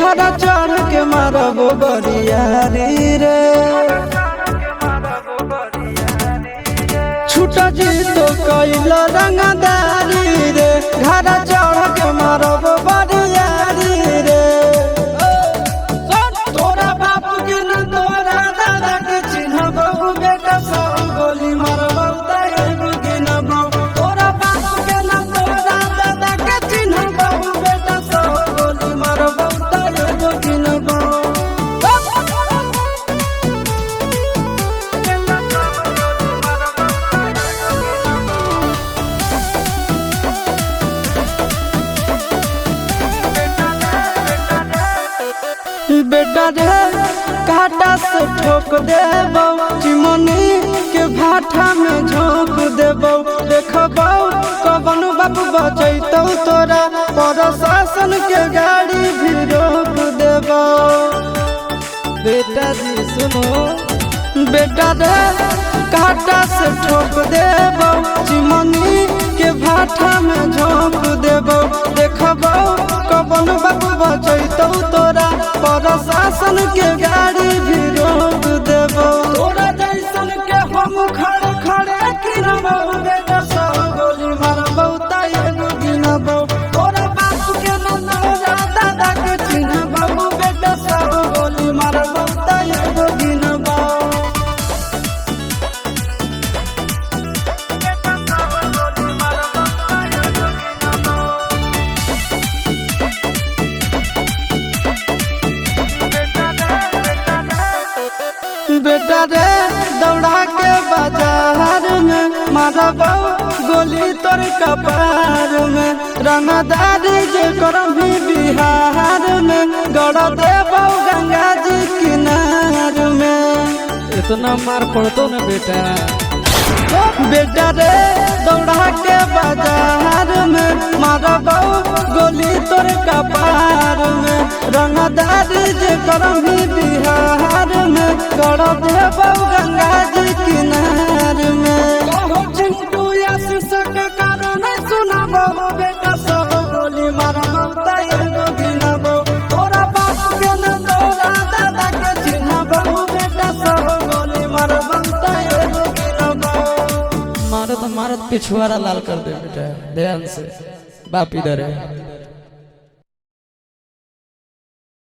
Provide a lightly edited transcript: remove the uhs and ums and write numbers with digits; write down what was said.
घर चढ़ के मारब बरियारी रे छूट जी तो कैल रंगदारी रे घर चढ़ के मारब बरियारी रे तोरा बाप के न तोरा दादा के चिन्हबो बेटा सब गोली मारबो तैगो गिनबो तोरा बाप के न तोरा दादा के चिन्हबो बेटा सब गोली मारबो तैगो गिनबो बेटा रे काटा से ठोक देबो चिमनी के भाटा में झोंक देबो देखबो कवन बाप बचैतौ तोरा प्रशासन के गाड़ी भी रोक देबो बेटा जी सुनो बेटा रे काटा से ठोक देबो चिमनी के भाटा में झोंक देबो देखबो कवन बाप बचैतौ तोरा प्रशासन के गाड़ी भी रोक देबो तोरा जैसन के हम खड़े खड़े गिनबो बेटा सब गोली मारबो तैगो गिनबो तोरा बाप के न तोरा दादा के चिन्हबो बेटा सब गोली मारबो तैगो गिनबो बेटा रे दौड़ा के बाजार में मारबो गोली तोर कपार में रंगदारी जे करम भी बिहार में गड़ देबो गंगा जी किनार में इतना मार पड़तो ना बेटा बेटा रे दौड़ा के बाजार में मारबो गोली तोर कपार में रंगदारी जे करम भी बिहार में गड़ देबो गंगा जी किनार में चिंटू आशीष के कारण सुनाबो बेटा सब गोली मारबो तैगो गिनबो तोरा बाप के न तोरा दादा के चिन्हबो बेटा सब गोली मारबो तैगो गिनबो मारत मारत पिछुआरा लाल कर दे बेटा ध्यान से बाप इधर है।